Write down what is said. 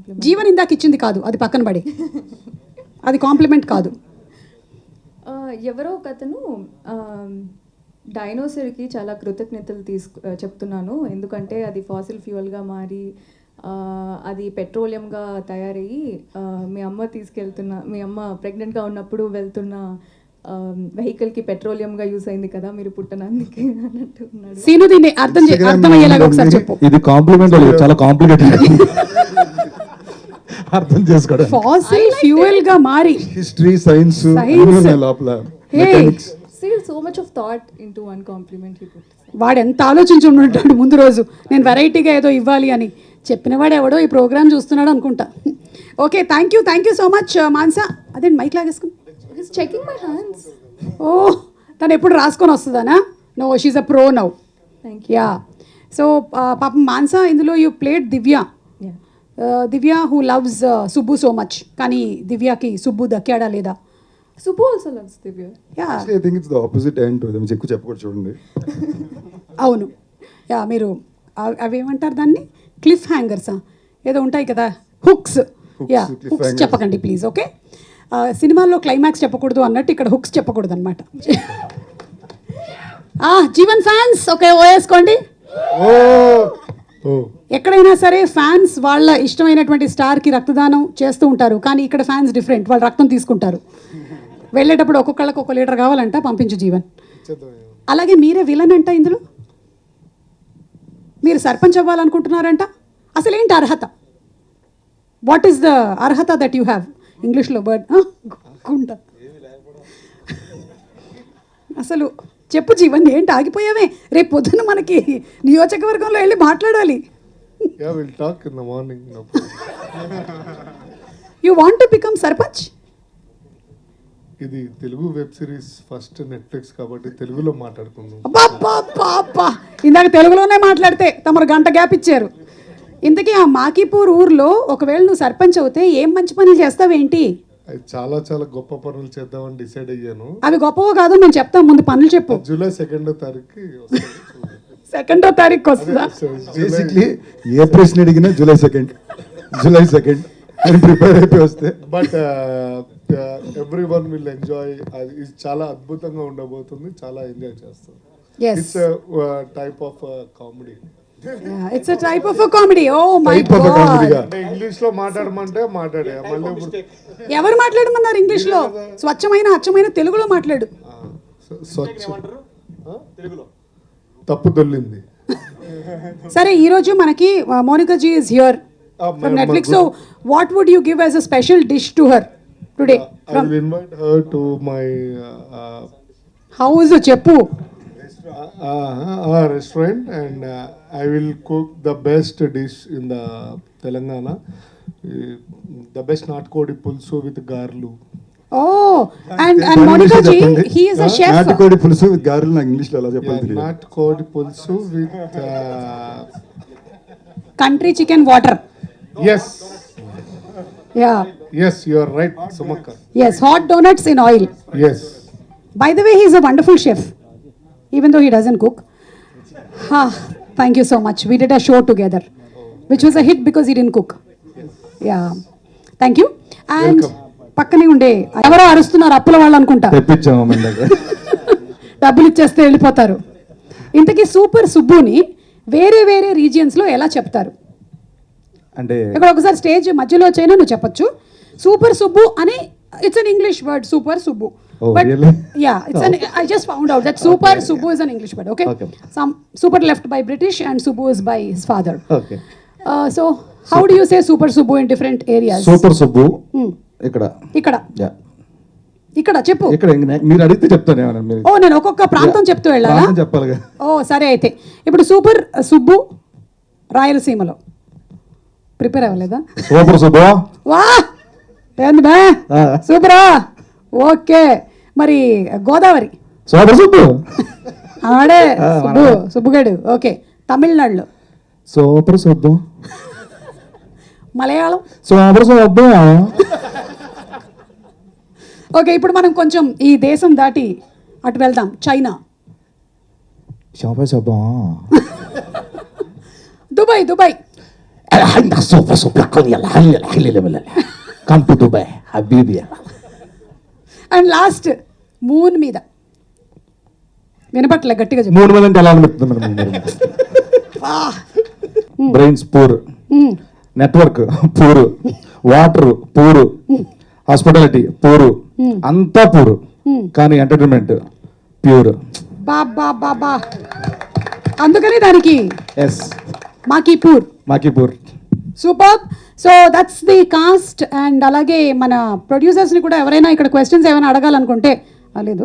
Complement. Jeevan ఇందాక ఇచ్చింది కాదు, అది పక్కన పడి, అది కాంప్లిమెంట్ కాదు. ఎవరో ఒక అతను డైనోసర్కి చాలా కృతజ్ఞతలు చెప్తున్నాను, ఎందుకంటే అది ఫాసిల్ ఫ్యూయల్గా మారి అది పెట్రోలియంగా తయారయ్యి మీ అమ్మ ప్రెగ్నెంట్గా ఉన్నప్పుడు వెళ్తున్న వెహికల్కి పెట్రోలియంగా యూస్ అయింది కదా మీరు పుట్టనందుకే అన్నట్టు ఉన్నాడు. సీను దీన్ని అర్థమయ్యేలాగా ఒకసారి చెప్పు. ఇది కాంప్లిమెంట్ చాలా కాంప్లికేటెడ్ అర్థం చేసుకోవడం. ఫాసిల్ ఫ్యూయల్ గా మారి హిస్టరీ సైన్స్ లోపల mechanics. See, so much of thought into one compliment he put. వాడు ఎంత ఆలోచించి ఉంటాడు ముందు రోజు, నేను వెరైటీగా ఏదో ఇవ్వాలి అని. చెప్పిన వాడు ఎవడో ఈ ప్రోగ్రామ్ చూస్తున్నాడు అనుకుంటా. Okay, thank you so much Mansa. అదే మైక్ లాగేసుకుని He's checking my hands. ఓ, తను ఎప్పుడు రాసుకొని వస్తుందనా? No, she's a pro now. Thank you. Yeah. So పాపం మాన్సా, ఇందులో you played Divya. Yeah. Divya who loves Subbu so much. కానీ దివ్యకి సుబ్బు దక్కాడా లేదా? Subbu also loves Divya. Yeah, I think it's the opposite end to them. ఎక్కువ చెప్పకూడదు చూడండి. అవును. యా, మీరు అవేమంటారు దాన్ని, క్లిఫ్ హ్యాంగర్సా ఏదో ఉంటాయి కదా, hooks. Yeah, cliff hooks hangers. చెప్పకండి ప్లీజ్. ఓకే, సినిమాల్లో క్లైమాక్స్ చెప్పకూడదు అన్నట్టు ఇక్కడ హుక్స్ చెప్పకూడదు అనమాట. జీవన్ ఫ్యాన్స్ ఓకే ఓ వేసుకోండి. ఎక్కడైనా సరే ఫ్యాన్స్ వాళ్ళ ఇష్టమైనటువంటి స్టార్కి రక్తదానం చేస్తూ ఉంటారు, కానీ ఇక్కడ ఫ్యాన్స్ డిఫరెంట్, వాళ్ళు రక్తం తీసుకుంటారు. వెళ్ళేటప్పుడు ఒక్కొక్కళ్ళకి ఒక లీటర్ కావాలంట, పంపించు జీవన్. అలాగే మీరే విలన్ అంట ఇందులో, మీరు సర్పంచ్ అవ్వాలనుకుంటున్నారంట. అసలు ఏంటి అర్హత? వాట్ ఈస్ ద అర్హత దట్ యూ హ్యావ్? ఇంగ్లీష్లో బర్డ్ గుంట. అసలు చెప్పు జీవన్, ఏంటి ఆగిపోయావే? రేపు పొద్దున మనకి నియోజకవర్గంలో వెళ్ళి మాట్లాడాలి. Yeah, we'll talk in the morning. No. You want to become sarpanch? ఇది Telugu web series first Netflix కాబట్టి తెలుగులో మాట్లాడుకుందాం. అబ్బా, ఇందాక తెలుగులోనే మాట్లాడితే తమరు గంట గ్యాప్ ఇచ్చారు. ఇంతకీ ఆ మాకీపూర్ ఊర్లో ఒకవేళ నువ్వు సర్పంచ్ అవుతే ఏం మంచి పనులు చేస్తావేంటి? అది చాలా చాలా గొప్ప పనులు చేద్దామని డిసైడ్ అయ్యాను. అవి గొప్పవో కాదో నేను చెప్తాను, ముందు పనులు చెప్పు. జూలై 2వ తారీఖుకి 2వ తారీఖు వస్తుందా? బేసిక్లీ ఏ ప్రశ్న అడిగినా జూలై 2 అని ప్రిపేర్ అయిపోయి వస్తే. But every one will enjoy. ఇది చాలా అద్భుతంగా ఉండబోతుంది, చాలా ఎంజాయ్ చేస్తాం. Yes. It's type of comedy. Yeah, it's a type of a comedy. Oh my Type of a comedy God. గా. అంటే ఇంగ్లీష్ లో మాట్లాడమంటే మాట్లాడే మళ్ళీ ఇప్పుడు ఎవరు మాట్లాడమన్నారు ఇంగ్లీష్లో? స్వచ్ఛమైన అచ్చమైన తెలుగులో మాట్లాడు. స్వచ్ఛ తప్పు దొల్లింది. సరే, ఈరోజు మనకి Monica ji is here from Netflix. So what would you give as a special dish to her today? I will invite her to my house చెప్పు. restaurant and I will cook the best dish in the Telangana. The best natkodi pulsu with garlu. Oh, and Monica ji, he is a chef. నాటుకోడి పులుసు with గారెలు నాకు ఇంగ్లీష్లో ఎలా చెప్పాలి తెలియదు. Natkodi pulsu with Country chicken water. yes, Yeah. you are right, Sumakka. Yes, hot donuts in oil. Yes. By the way, he is a wonderful chef, even though he doesn't cook. Thank you so much. We did a show together, which was a hit because he didn't cook. Yeah. Thank you. And పక్కనే ఉండే ఎవరో అరుస్తున్నారు, అప్పుల వాళ్ళు అనుకుంటా. తెప్పించాము మన దగ్గర. డబ్బులు ఇచ్చేస్తే వెళ్ళిపోతారు. ఇంతకీ సూపర్ సుబ్బుని వేరే వేరే రీజియన్స్లో ఎలా చెప్తారు? అంటే ఇక్కడ ఒకసారి స్టేజ్ మధ్యలో వచ్చైనా నువ్వు చెప్పొచ్చు. సూపర్ సుబ్బు అని it's an English word, super Subbu. Oh, But really? yeah, it's an. I just found out that super Subbu is an English word. Okay. Some super left by British and Subbu is by his father. Okay. So how do you say super Subbu in different areas? Super Subbu ఇక్కడ. Yeah, ఇక్కడ చెప్పు. ఇక్కడ మీరు అడిగితే చెప్తాను ఏమన్నా మీరు. ఓ, నేను ఒక్కొక్క ప్రాంతం చెప్తూ వెళ్ళాలా? ప్రాంతం చెప్పాలిగా. ఓ సరే, అయితే ఇప్పుడు సూపర్ సుబ్బు రాయలసీమలో ప్రిపేర్ అవ్వలేదా? సూపర్ సుబ్బు. వా, ఏంది బా సూపరా. ఓకే, మరి గోదావరి సూపర్ సుబ్బు. ఆడే సుబ్బు, సుబ్బుగాడు. ఓకే, తమిళనాడులో super Subbu. Malayalam super Subbu. Okay, ఇప్పుడు మనం కొంచెం ఈ దేశం దాటి అటు వెళ్దాం. China, super Subbu. Dubai. Come to Dubai హబీబీ. అండ్ లాస్ట్ మూన్ మీద వినపట్లే గట్టిగా చెప్పు. 3 మంది అంటే ఎలా అనిపిస్తుంది madam? Brains poor, network poor, water poor, hospitality poor, అంతా పూరు, కానీ ఎంటర్టైన్మెంట్ ప్యూర్. బాబా బాబా, అందుకని దానికి ఎస్, మాకీపూర్. మాకీపూర్. Super. So that's the cast. And అలాగే మన ప్రొడ్యూసర్స్ని కూడా ఎవరైనా ఇక్కడ క్వశ్చన్స్ ఏమైనా అడగాలనుకుంటే లేదు